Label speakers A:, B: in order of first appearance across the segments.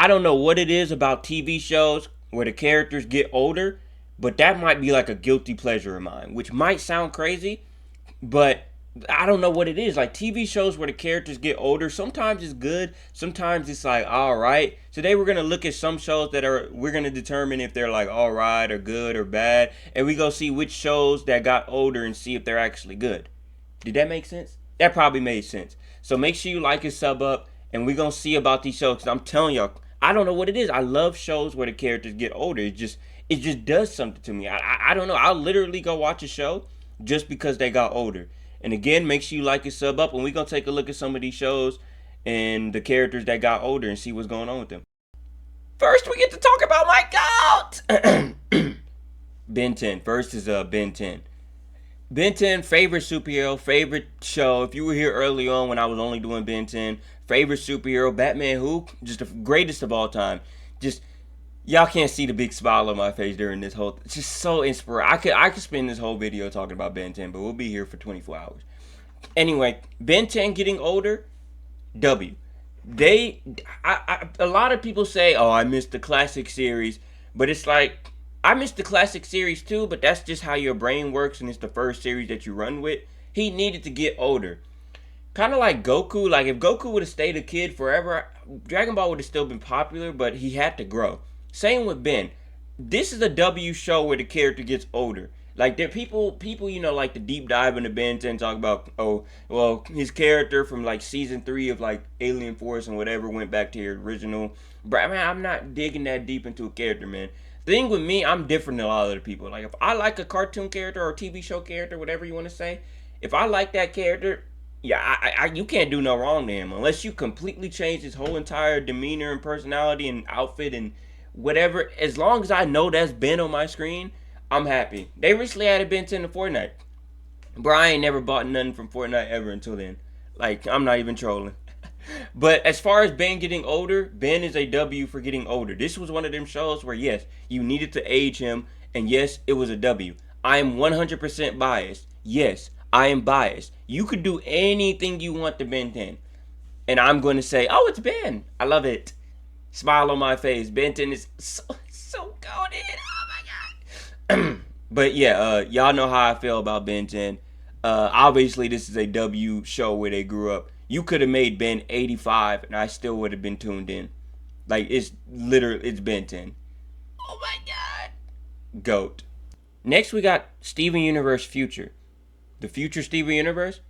A: I don't know what it is about TV shows where the characters get older, but that might be like a guilty pleasure of mine, which might sound crazy, but I don't know what it is. Like TV shows where the characters get older, sometimes it's good, sometimes it's like all right. Today we're gonna look at some shows that we're gonna determine if they're like all right or good or bad, and we go see which shows that got older and see if they're actually good. Did that make sense? That probably made sense. So make sure you like and sub up, and we're gonna see about these shows. Cause I'm telling y'all, I don't know what it is. I love shows where the characters get older. It just does something to me. I don't know. I'll literally go watch a show just because they got older. And again, make sure you like and sub up, and we're gonna take a look at some of these shows and the characters that got older and see what's going on with them. First, we get to talk about my goat, Ben 10. First is Ben 10. Ben 10, favorite superhero, favorite show. If you were here early on when I was only doing Ben 10, favorite superhero, Batman who? Just the greatest of all time. Just, y'all can't see the big smile on my face during this whole, it's just so inspiring. I could spend this whole video talking about Ben 10, but we'll be here for 24 hours. Anyway, Ben 10 getting older, W. A lot of people say, oh, I missed the classic series, but it's like, I missed the classic series too, but that's just how your brain works, and it's the first series that you run with. He needed to get older. Kind of like Goku. Like, if Goku would have stayed a kid forever, Dragon Ball would have still been popular, but he had to grow. Same with Ben. This is a W show where the character gets older. Like, there people, like the deep dive into Ben 10 talk about, oh, well, his character from like season 3 of like Alien Force and whatever went back to your original. But man, I'm not digging that deep into a character, man. Thing with me, I'm different than a lot of other people. Like, if I like a cartoon character or a TV show character, whatever you want to say, if I like that character, yeah, you can't do no wrong to him unless you completely change his whole entire demeanor and personality and outfit and whatever. As long as I know that's Ben on my screen, I'm happy. They recently added Ben 10 to Fortnite. Bro, I ain't never bought nothing from Fortnite ever until then. Like, I'm not even trolling. But as far as Ben getting older, Ben is a W for getting older. This was one of them shows where, yes, you needed to age him, and yes, it was a W. I am 100% biased. Yes, I am biased. You could do anything you want to Ben 10, and I'm going to say, oh, it's Ben. I love it. Smile on my face. Ben 10 is so goated. Oh, my God. But yeah, y'all know how I feel about Ben 10. Obviously, this is a W show where they grew up. You could have made Ben 85, and I still would have been tuned in. Like, it's Ben 10. Oh my God. GOAT. Next, we got Steven Universe Future. The future Steven Universe?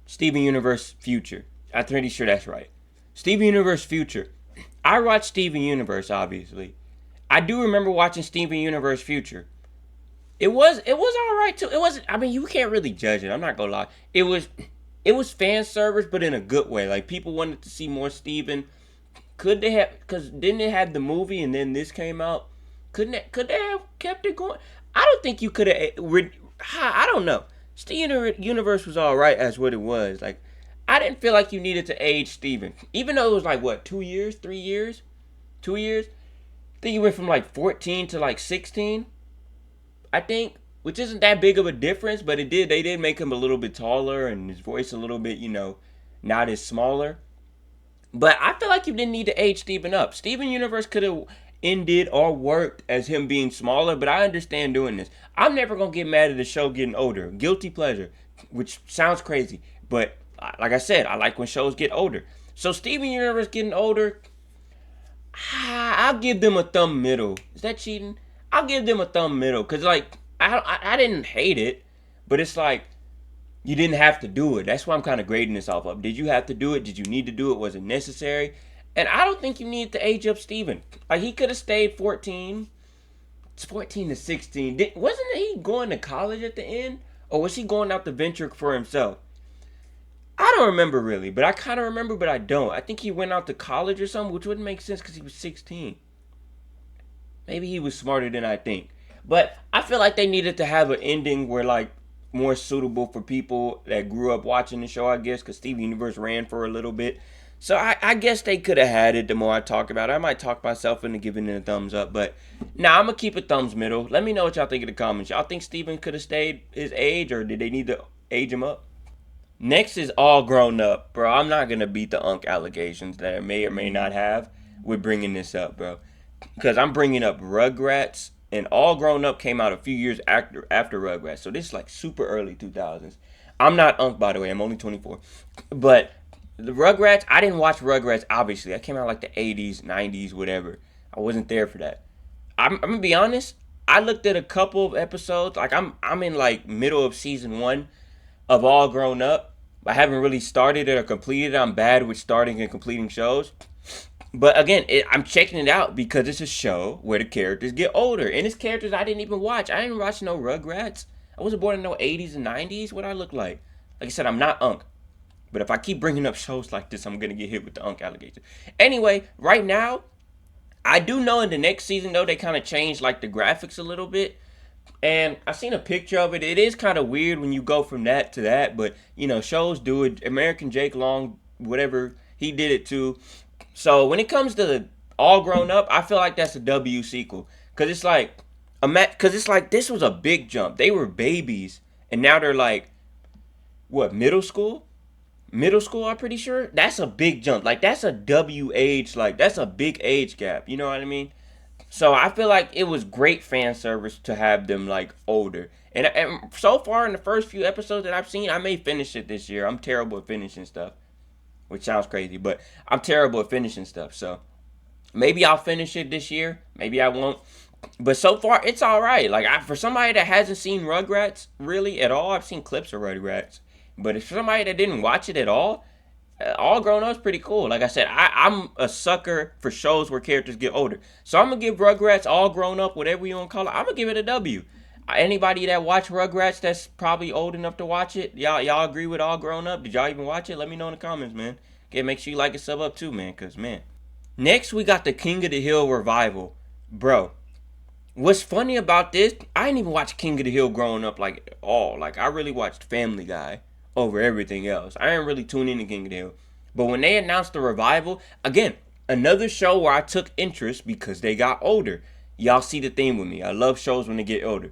A: Steven Universe Future. I'm pretty sure that's right. Steven Universe Future. I watched Steven Universe, obviously. I do remember watching Steven Universe Future. It was alright too. It wasn't, I mean, you can't really judge it. I'm not gonna lie. It was fan service, but in a good way. Like, people wanted to see more Steven. Could they have, because didn't it have the movie and then this came out? Could they have kept it going? I don't think you could have, I don't know. Steven Universe was alright as what it was. Like, I didn't feel like you needed to age Steven. Even though it was like, what, 2 years? 3 years? 2 years? I think he went from like 14 to like 16. I think, which isn't that big of a difference, but they did make him a little bit taller and his voice a little bit, not as smaller. But I feel like you didn't need to age Steven up. Steven Universe could have ended or worked as him being smaller, but I understand doing this. I'm never going to get mad at the show getting older. Guilty pleasure, which sounds crazy. But like I said, I like when shows get older. So Steven Universe getting older, I'll give them a thumb middle. Is that cheating? I'll give them a thumb middle. Because, like, I didn't hate it, but it's like, you didn't have to do it. That's why I'm kind of grading this off of. Did you have to do it? Did you need to do it? Was it necessary? And I don't think you needed to age up Steven. Like, he could have stayed 14. It's 14 to 16. Wasn't he going to college at the end? Or was he going out to venture for himself? I don't remember really, but I kind of remember, but I don't. I think he went out to college or something, which wouldn't make sense because he was 16. Maybe he was smarter than I think. But I feel like they needed to have an ending where, like, more suitable for people that grew up watching the show, I guess, because Steven Universe ran for a little bit. So I guess they could have had it the more I talk about it. I might talk myself into giving it a thumbs up, but I'm going to keep it thumbs middle. Let me know what y'all think in the comments. Y'all think Steven could have stayed his age, or did they need to age him up? Next is All Grown Up. Bro, I'm not going to beat the Unk allegations that I may or may not have, with bringing this up, bro. Because I'm bringing up Rugrats, and All Grown Up came out a few years after Rugrats. So this is like super early 2000s. I'm not Unc, by the way. I'm only 24. But the Rugrats, I didn't watch Rugrats, obviously. That came out like the 80s, 90s, whatever. I wasn't there for that. I'm gonna be honest. I looked at a couple of episodes. Like I'm in like middle of season 1 of All Grown Up. I haven't really started it or completed it. I'm bad with starting and completing shows. But again, I'm checking it out because it's a show where the characters get older. And it's characters I didn't even watch. I didn't watch no Rugrats. I wasn't born in no 80s and 90s. What I look like? Like I said, I'm not Unc. But if I keep bringing up shows like this, I'm going to get hit with the Unc allegation. Anyway, right now, I do know in the next season, though, they kind of changed like the graphics a little bit. And I seen a picture of it. It is kind of weird when you go from that to that. But, you know, shows do it. American Jake Long, whatever, he did it too. So when it comes to All Grown Up, I feel like that's a W sequel. Cause it's like this was a big jump. They were babies, and now they're like, what, middle school? Middle school, I'm pretty sure. That's a big jump. Like that's a W age. Like that's a big age gap. You know what I mean? So I feel like it was great fan service to have them like older. And so far in the first few episodes that I've seen, I may finish it this year. I'm terrible at finishing stuff, which sounds crazy, but I'm terrible at finishing stuff. So maybe I'll finish it this year. Maybe I won't. But so far, it's all right. Like for somebody that hasn't seen Rugrats really at all, I've seen clips of Rugrats. But if somebody that didn't watch it at all Grown Up's pretty cool. Like I said, I'm a sucker for shows where characters get older. So I'm gonna give Rugrats All Grown Up, whatever you want to call it. I'm gonna give it a W. Anybody that watch Rugrats that's probably old enough to watch it, y'all agree with All Grown Up? Did y'all even watch it? Let me know in the comments, man. Okay, make sure you like and sub up too, man. Cause man. Next we got the King of the Hill revival, bro. What's funny about this? I didn't even watch King of the Hill growing up like at all. Like I really watched Family Guy over everything else. I didn't really tune into King of the Hill. But when they announced the revival, again, another show where I took interest because they got older. Y'all see the theme with me. I love shows when they get older.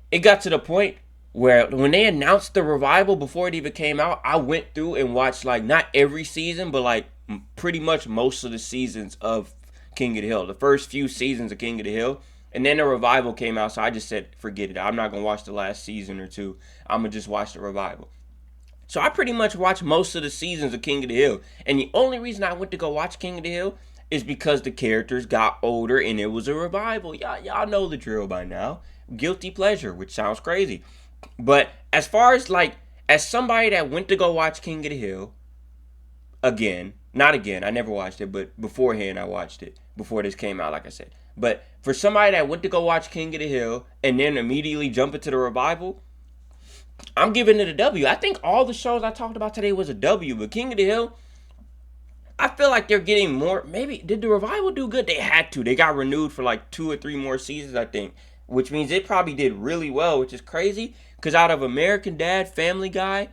A: It got to the point where when they announced the revival before it even came out, I went through and watched like not every season, but like pretty much most of the seasons of King of the Hill. The first few seasons of King of the Hill. And then the revival came out, so I just said, forget it. I'm not going to watch the last season or two. I'm going to just watch the revival. So I pretty much watched most of the seasons of King of the Hill. And the only reason I went to go watch King of the Hill is because the characters got older and it was a revival. Y'all know the drill by now. Guilty pleasure, which sounds crazy. But as far as like, as somebody that went to go watch King of the Hill, not again, I never watched it, but beforehand I watched it. Before this came out, like I said. But for somebody that went to go watch King of the Hill and then immediately jump into the revival, I'm giving it a W. I think all the shows I talked about today was a W, but King of the Hill, I feel like they're getting more. Maybe, did the revival do good? They had to. They got renewed for like 2 or 3 more seasons, I think, which means it probably did really well, which is crazy, because out of American Dad, Family Guy,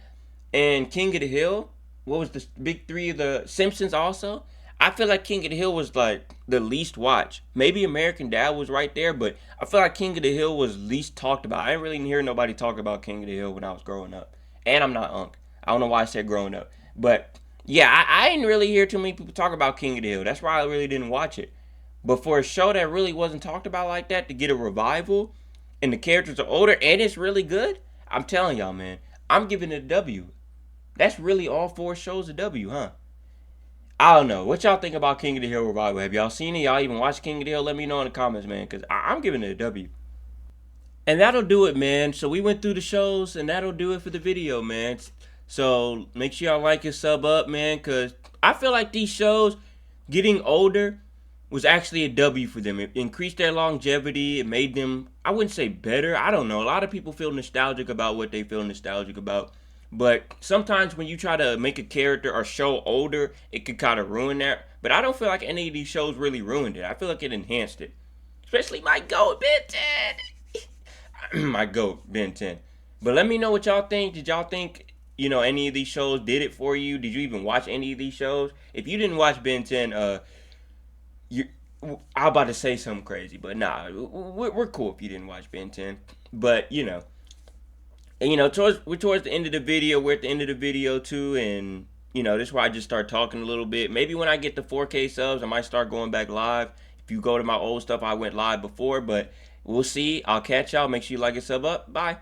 A: and King of the Hill, what was the big 3 of the Simpsons also? I feel like King of the Hill was like the least watched. Maybe American Dad was right there, but I feel like King of the Hill was least talked about. I didn't really hear nobody talk about King of the Hill when I was growing up. And I'm not Unc. I don't know why I said growing up. But yeah, I didn't really hear too many people talk about King of the Hill. That's why I really didn't watch it. But for a show that really wasn't talked about like that, to get a revival, and the characters are older, and it's really good, I'm telling y'all, man, I'm giving it a W. That's really all 4 shows a W, huh? I don't know. What y'all think about King of the Hill revival? Have y'all seen it? Y'all even watched King of the Hill? Let me know in the comments, man, because I'm giving it a W. And that'll do it, man. So we went through the shows, and that'll do it for the video, man. So make sure y'all like and sub up, man, because I feel like these shows getting older was actually a W for them. It increased their longevity. It made them, I wouldn't say better. I don't know. A lot of people feel nostalgic about what they feel nostalgic about. But sometimes when you try to make a character or show older, it could kind of ruin that. But I don't feel like any of these shows really ruined it. I feel like it enhanced it. Especially my GOAT, Ben 10. My GOAT, Ben 10. But let me know what y'all think. Did y'all think, any of these shows did it for you? Did you even watch any of these shows? If you didn't watch Ben 10, I'm about to say something crazy. But nah, we're cool if you didn't watch Ben 10. But, and, we're towards the end of the video. We're at the end of the video, too. And, This is why I just start talking a little bit. Maybe when I get the 4K subs, I might start going back live. If you go to my old stuff, I went live before, but we'll see. I'll catch y'all. Make sure you like and sub up. Bye.